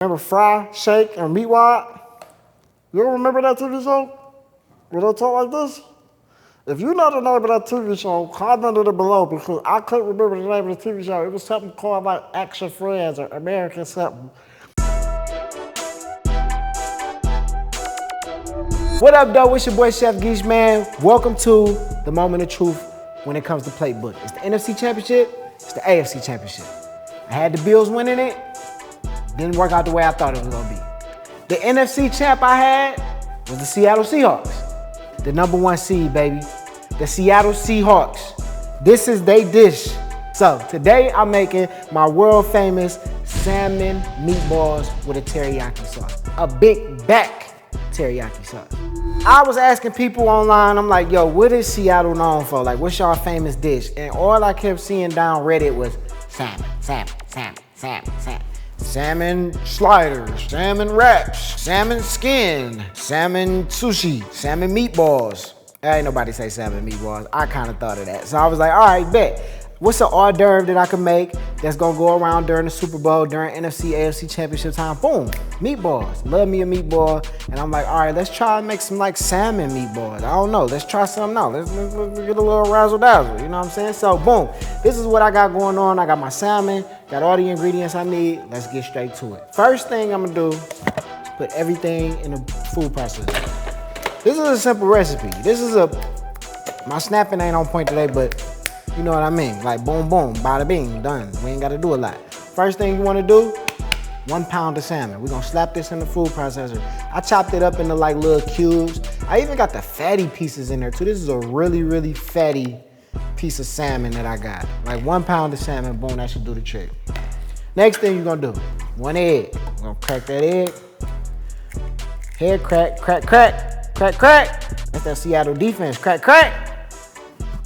Remember Fry, Shake, and Meatwad? You don't remember that TV show? Where they talk like this? If you know the name of that TV show, comment it below because I couldn't remember the name of the TV show. It was something called like Action Friends or American something. What up, though? It's your boy Chef Geech, man. Welcome to the moment of truth when it comes to Platebook. It's the NFC Championship, it's the AFC Championship. I had the Bills winning it. Didn't work out the way I thought it was gonna be. The NFC champ I had was the Seattle Seahawks. The #1 seed, baby. The Seattle Seahawks. This is they dish. So today I'm making my world famous salmon meatballs with a teriyaki sauce. A big back teriyaki sauce. I was asking people online, I'm like, yo, what is Seattle known for? Like, what's y'all famous dish? And all I kept seeing down Reddit was salmon, salmon, salmon, salmon, salmon. Salmon sliders, salmon wraps, salmon skin, salmon sushi, salmon meatballs. Ain't nobody say salmon meatballs. I kind of thought of that. So I was like, all right, bet. What's an hors d'oeuvre that I can make that's gonna go around during the Super Bowl, during NFC, AFC championship time? Boom, meatballs. Love me a meatball. And I'm like, all right, let's try and make some like salmon meatballs. I don't know, let's try something out. Let's get a little razzle dazzle, you know what I'm saying? So boom, this is what I got going on. I got my salmon, got all the ingredients I need. Let's get straight to it. First thing I'm gonna do is put everything in a food processor. This is a simple recipe. My snapping ain't on point today, but you know what I mean? Like boom, boom, bada bing, done. We ain't gotta do a lot. First thing you wanna do, 1 pound of salmon. We're gonna slap this in the food processor. I chopped it up into like little cubes. I even got the fatty pieces in there too. This is a really, really fatty piece of salmon that I got. Like 1 pound of salmon, boom, that should do the trick. Next thing you're gonna do, 1 egg. We're gonna crack that egg. Head crack, crack, crack, crack, crack. That's that Seattle defense, crack, crack.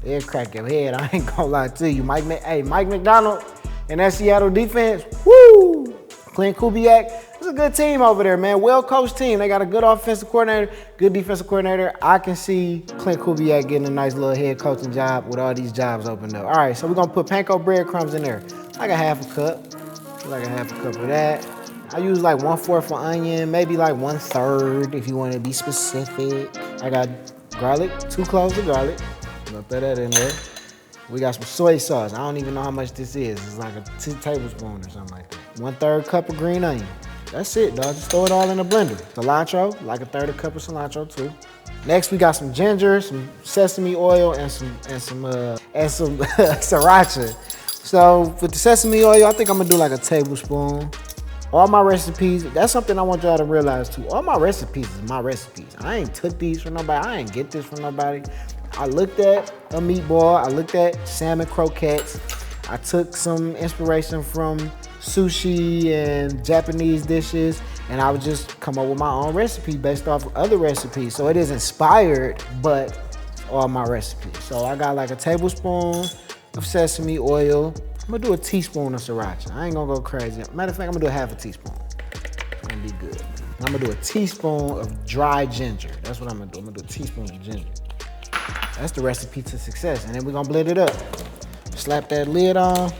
It'll crack your head, I ain't gonna lie to you. Mike McDonald and that Seattle defense, woo! Clint Kubiak, it's a good team over there, man. Well-coached team. They got a good offensive coordinator, good defensive coordinator. I can see Clint Kubiak getting a nice little head coaching job with all these jobs opened up. All right, so we're gonna put panko breadcrumbs in there. Like a half a cup, like a half a cup of that. I use like 1/4 for onion, maybe like 1/3 if you wanna be specific. I got garlic, 2 cloves of garlic. I'm gonna throw that in there. We got some soy sauce. I don't even know how much this is. It's like a 2 tablespoons or something like that. 1/3 cup of green onion. That's it, dog. Just throw it all in a blender. Cilantro, like a 1/3 cup of cilantro too. Next, we got some ginger, some sesame oil, and some sriracha. So with the sesame oil, I think I'm gonna do like a tablespoon. All my recipes, that's something I want y'all to realize too. All my recipes is my recipes. I ain't took these from nobody. I ain't get this from nobody. I looked at a meatball, I looked at salmon croquettes. I took some inspiration from sushi and Japanese dishes, and I would just come up with my own recipe based off of other recipes. So it is inspired, but all my recipes. So I got like a tablespoon of sesame oil. I'm gonna do a teaspoon of sriracha. I ain't gonna go crazy. Matter of fact, I'm gonna do a half a teaspoon. It's gonna be good. I'm gonna do a teaspoon of dry ginger. That's what I'm gonna do. I'm gonna do a teaspoon of ginger. That's the recipe to success. And then we're gonna blend it up. Slap that lid on,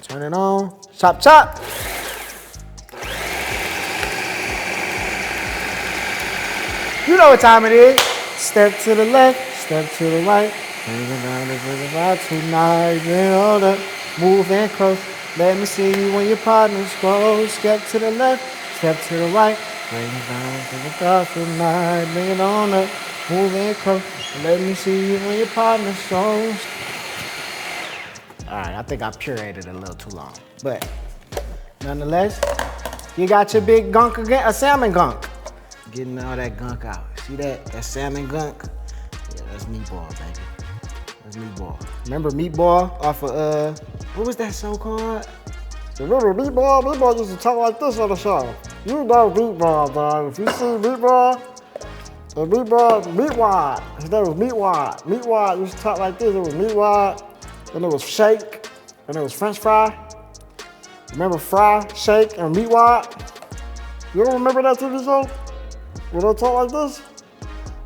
turn it on, chop, chop. You know what time it is. Step to the left, step to the right. Tonight, hold up, move and close. Let me see you when your partner's close. Step to the left, step to the right. Bring it down to the top tonight, bring it on up, move and close. Let me see you when your partner's close. All right, I think I pureed a little too long. But nonetheless, you got your big gunk again, a salmon gunk. Getting all that gunk out. See that? That salmon gunk? Yeah, that's meatball, baby. That's meatball. Remember meatball off of, what was that show called? Remember meatball? Meatball used to talk like this on the show. You know meatball, dog. If you see meatball, the Meatwad. His name was Meatwad. Meatwad used to talk like this. It was Meatwad, then it was Shake, and it was French fry. Remember Fry, Shake, and Meatwad? You don't remember that TV show? Where they talk like this?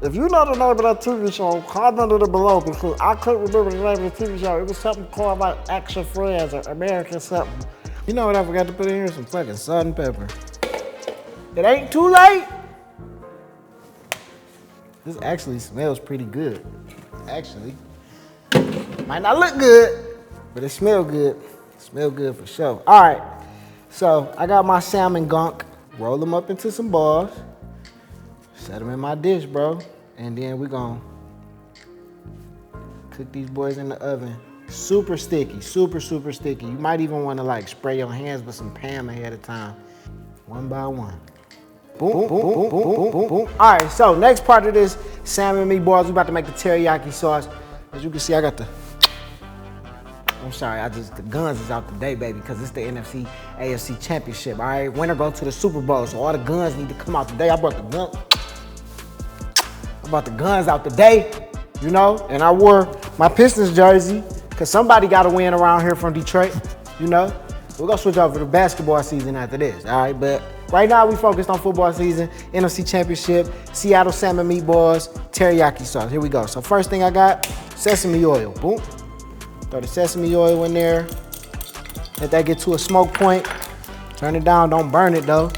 If you know the name of that TV show, comment it below because I couldn't remember the name of the TV show. It was something called like Action Friends or American something. You know what I forgot to put in here? Some fucking salt and pepper. It ain't too late. This actually smells pretty good. Actually, might not look good, but it smells good. It smells good for sure. All right, so I got my salmon gunk. Roll them up into some balls. Set them in my dish, bro. And then we gonna cook these boys in the oven. Super sticky, super sticky. You might even wanna like spray your hands with some Pam ahead of time. One by one. Boom, boom, boom, boom, boom, boom, boom. All right, so next part of this salmon meatballs, we about to make the teriyaki sauce. As you can see, I got the, I'm sorry, the guns is out today, baby, because it's the NFC, AFC championship, all right? Winner go to the Super Bowl, so all the guns need to come out today. I brought the guns out today, you know? And I wore my Pistons jersey, because somebody got to win around here from Detroit, you know? We're gonna switch over to basketball season after this, all right? But right now we focused on football season, NFC championship, Seattle salmon meatballs, teriyaki sauce. Here we go. So first thing I got, sesame oil, boom. Throw the sesame oil in there. Let that get to a smoke point. Turn it down, don't burn it though.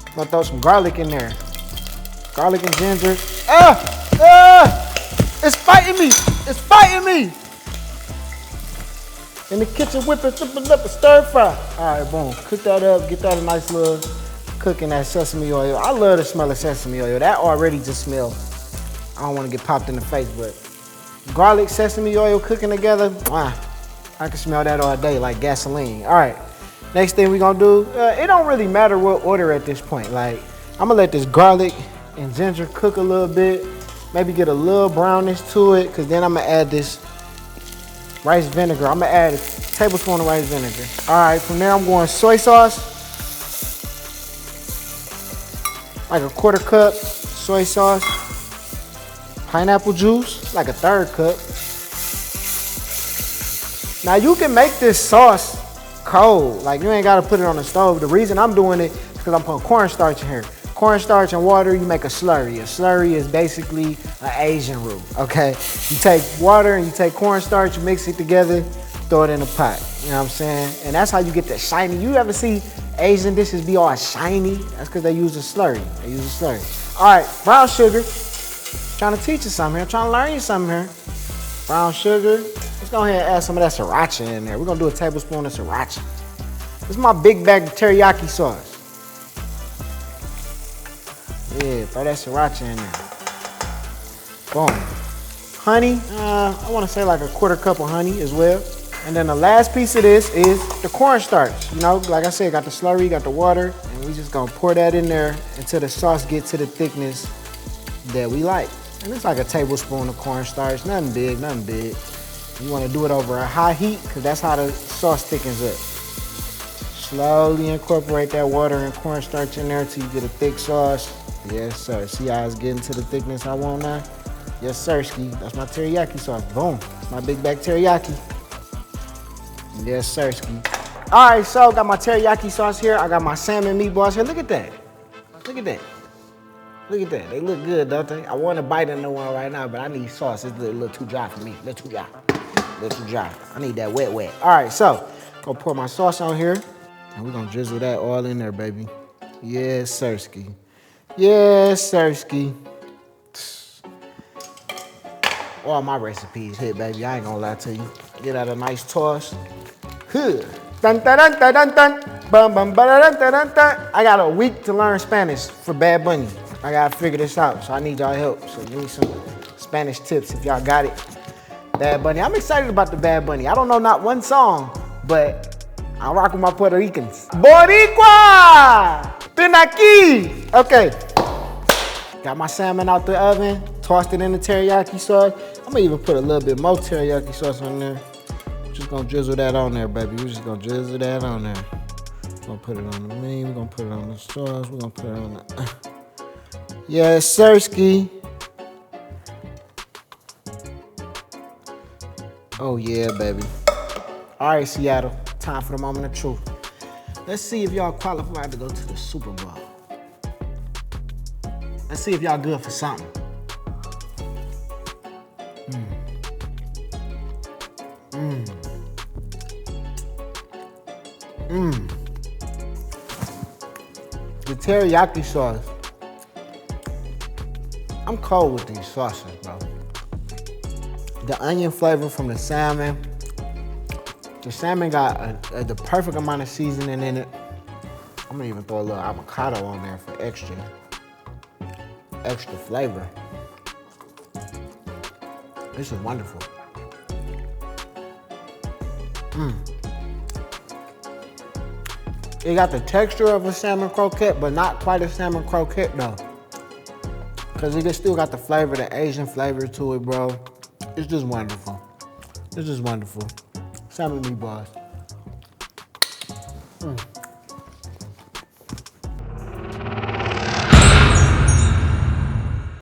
I'm gonna throw some garlic in there. Garlic and ginger. It's fighting me, it's fighting me. In the kitchen, whipping up a stir fry. All right, boom, cook that up, get that a nice little cook in that sesame oil. I love the smell of sesame oil. That already just smells, I don't want to get popped in the face, but garlic, sesame oil cooking together, I can smell that all day like gasoline. All right, next thing we gonna do, it don't really matter what order at this point. Like, I'm gonna let this garlic and ginger cook a little bit, maybe get a little brownish to it, cause then I'm gonna add this rice vinegar. I'm gonna add a tablespoon of rice vinegar. All right, from there I'm going soy sauce. Like a 1/4 cup soy sauce. Pineapple juice, like a 1/3 cup. Now you can make this sauce cold. Like you ain't gotta put it on the stove. The reason I'm doing it is because I'm putting cornstarch in here. Cornstarch and water, you make a slurry. A slurry is basically an Asian roux, okay? You take water and you take cornstarch, you mix it together, throw it in a pot. You know what I'm saying? And that's how you get that shiny. You ever see Asian dishes be all shiny? That's because they use a slurry. They use a slurry. All right, brown sugar. Trying to teach you something here. Trying to learn you something here. Brown sugar. Let's go ahead and add some of that sriracha in there. We're gonna do a tablespoon of sriracha. This is my big bag of teriyaki sauce. Yeah, throw that sriracha in there. Boom. Honey, I want to say like a 1/4 cup of honey as well. And then the last piece of this is the cornstarch. You know, like I said, got the slurry, got the water, and we just gonna pour that in there until the sauce gets to the thickness that we like. And it's like a tablespoon of cornstarch, nothing big, nothing big. You want to do it over a high heat because that's how the sauce thickens up. Slowly incorporate that water and cornstarch in there until you get a thick sauce. Yes, sir. See how it's getting to the thickness I want now? Yes, sir, ski. That's my teriyaki sauce. Boom. My big bag teriyaki. Yes, sir, ski. All right, so got my teriyaki sauce here. I got my salmon meatballs here. Look at that. Look at that. Look at that. They look good, don't they? I want to bite into one right now, but I need sauce. It's a little too dry for me. A little too dry. A little too dry. I need that wet. All right, so gonna pour my sauce on here, and we're gonna drizzle that all in there, baby. Yes, sirski. Yes, sirski. All my recipes hit, baby. I ain't gonna lie to you. Get out a nice toss. Huh. Dun, dun, dun, dun, dun, dun. Bum, bum, ba, dun, dun, dun, dun. I got a week to learn Spanish for Bad Bunny. I gotta figure this out, so I need y'all help. So give me some Spanish tips if y'all got it. Bad Bunny. I'm excited about the Bad Bunny. I don't know not one song, but I rock with my Puerto Ricans. Boricua! Teriyaki! Okay. Got my salmon out the oven, tossed it in the teriyaki sauce. I'm gonna even put a little bit more teriyaki sauce on there. Just gonna drizzle that on there, baby. We're just gonna drizzle that on there. We're gonna put it on the meat, we're gonna put it on the sauce, we're gonna put it on the... Yes, sirski. Oh yeah, baby. All right, Seattle, time for the moment of truth. Let's see if y'all qualified to go to the Super Bowl. Let's see if y'all good for something. The teriyaki sauce. I'm cold with these sauces, bro. The onion flavor from the salmon. The salmon got the perfect amount of seasoning in it. I'm gonna even throw a little avocado on there for extra flavor. This is wonderful. It got the texture of a salmon croquette, but not quite a salmon croquette though. Cause it still got the flavor, the Asian flavor to it, bro. It's just wonderful. This is wonderful. Salmon meatballs.